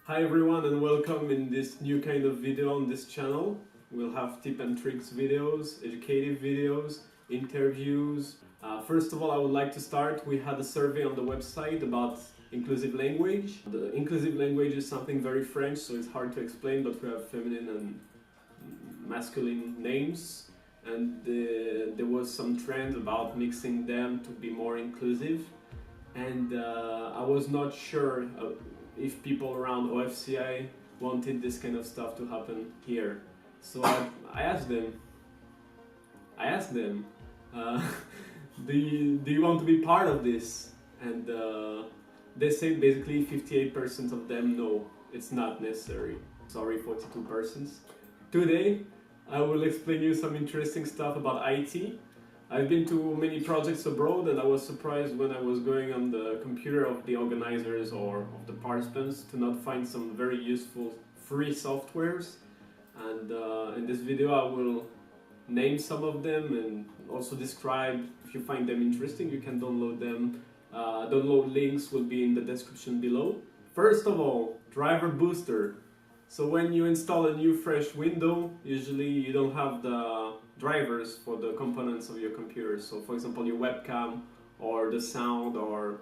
Hi everyone and welcome in this new kind of video on this channel. We'll have tip and tricks videos, educative videos, interviews. First of all, I would like to start. We had a survey on the website about inclusive language. The inclusive language is something very French, so it's hard to explain, but we have feminine and masculine names. And there was some trend about mixing them to be more inclusive. And I was not sure if people around OFCI wanted this kind of stuff to happen here. So I asked them, do you want to be part of this? And they said basically 58% of them no, it's not necessary. Sorry, 42%. Today I will explain you some interesting stuff about IT. I've been to many projects abroad and I was surprised when I was going on the computer of the organizers or of the participants to not find some very useful free softwares. And in this video I will name some of them and also describe. If you find them interesting, you can download them. Download links will be in the description below. First of all, Driver Booster. So when you install a new fresh window, usually you don't have the drivers for the components of your computer. So for example, your webcam or the sound or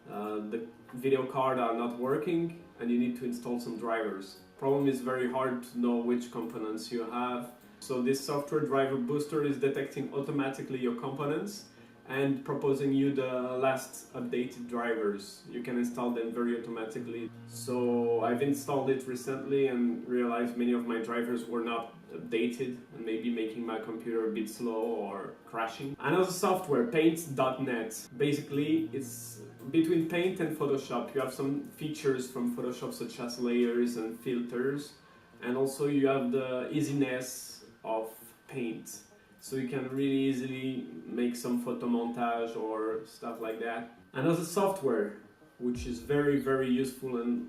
the video card are not working and you need to install some drivers. Problem is very hard to know which components you have. So this software Driver Booster is detecting automatically your components and proposing you the last updated drivers. You can install them very automatically. So I've installed it recently and realized many of my drivers were not updated and maybe making my computer a bit slow or crashing. Another software, Paint.net. Basically, it's between Paint and Photoshop. You have some features from Photoshop such as layers and filters, and also you have the easiness of Paint. So you can really easily make some photo montage or stuff like that. Another software which is very, very useful and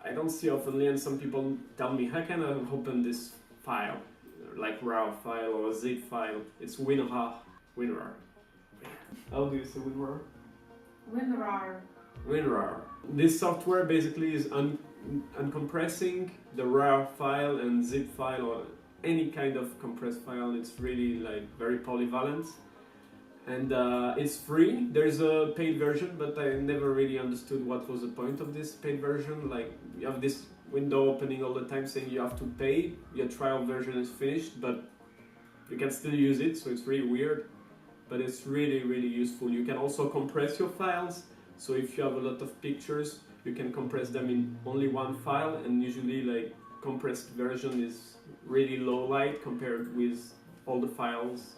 I don't see oftenly, and some people tell me, how can I open this file? Like RAW file or zip file. It's Winrar. How do you say Winrar? Winrar. Winrar. This software basically is uncompressing the RAW file and zip file or any kind of compressed file. It's really like very polyvalent and it's free. There's a paid version, but I never really understood what was the point of this paid version. Like you have this window opening all the time saying you have to pay, your trial version is finished, but you can still use it, so it's really weird, but it's really, really useful. You can also compress your files, so if you have a lot of pictures you can compress them in only one file, and usually like compressed version is really low light compared with all the files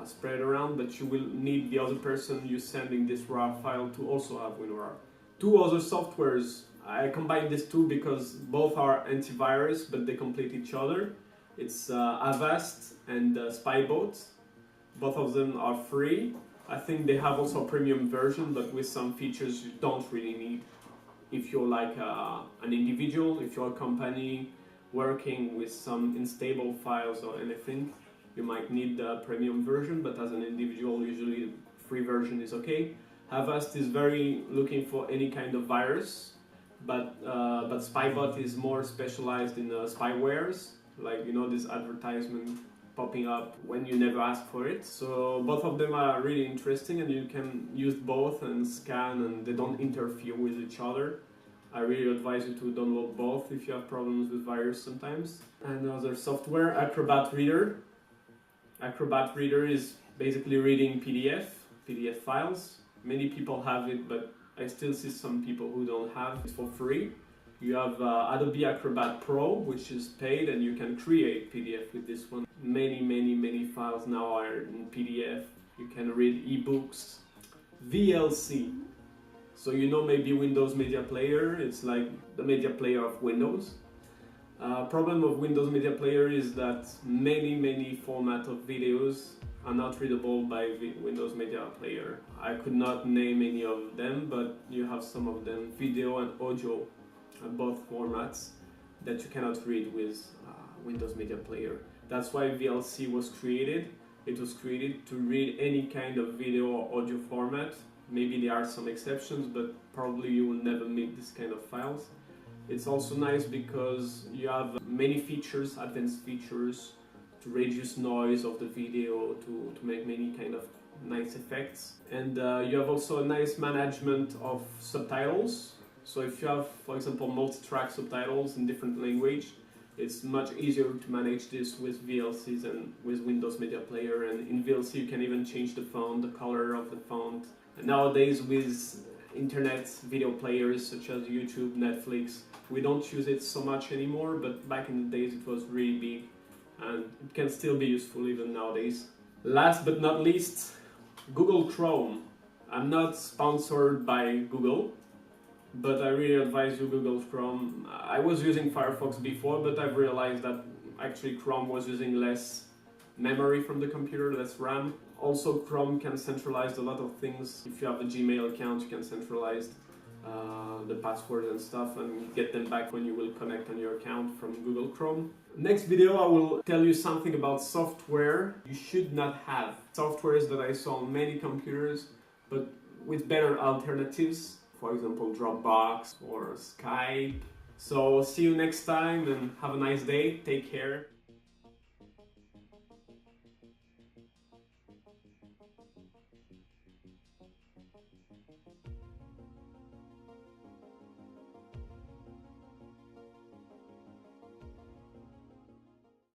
spread around, but you will need the other person you sending this RAW file to also have WinRAR. Two other softwares, I combined these two because both are antivirus but they complete each other. It's Avast and Spybot. Both of them are free. I think they have also a premium version, but with some features you don't really need. If you're like an individual, if you're a company working with some unstable files or anything, you might need the premium version, but as an individual, usually the free version is okay. Avast is very looking for any kind of virus, but Spybot is more specialized in spywares, like you know this advertisement popping up when you never ask for it. So both of them are really interesting and you can use both and scan and they don't interfere with each other. I really advise you to download both if you have problems with virus sometimes. Another software, Acrobat Reader. Acrobat Reader is basically reading PDF files. Many people have it, but I still see some people who don't have it for free. You have Adobe Acrobat Pro, which is paid, and you can create PDF with this one. Many files now are in PDF. You can read ebooks. VLC. So you know maybe Windows Media Player, it's like the media player of Windows. Problem of Windows Media Player is that many format of videos are not readable by Windows Media Player. I could not name any of them, but you have some of them, video and audio, both formats, that you cannot read with Windows Media Player. That's why VLC was created. It was created to read any kind of video or audio format. Maybe there are some exceptions, but probably you will never meet this kind of files. It's also nice because you have many features, advanced features, to reduce noise of the video, to make many kind of nice effects. And you have also a nice management of subtitles. So if you have, for example, multi-track subtitles in different language, it's much easier to manage this with VLCs and with Windows Media Player. And in VLC you can even change the font, the color of the font. And nowadays with internet video players such as YouTube, Netflix, we don't use it so much anymore, but back in the days it was really big and it can still be useful even nowadays. Last but not least, Google Chrome. I'm not sponsored by Google, but I really advise you Google Chrome. I was using Firefox before, but I've realized that actually Chrome was using less memory from the computer, less RAM. Also, Chrome can centralize a lot of things. If you have a Gmail account, you can centralize the password and stuff and get them back when you will connect on your account from Google Chrome. Next video I will tell you something about software you should not have. Softwares that I saw on many computers, but with better alternatives. For example, Dropbox or Skype. So see you next time and have a nice day. Take care.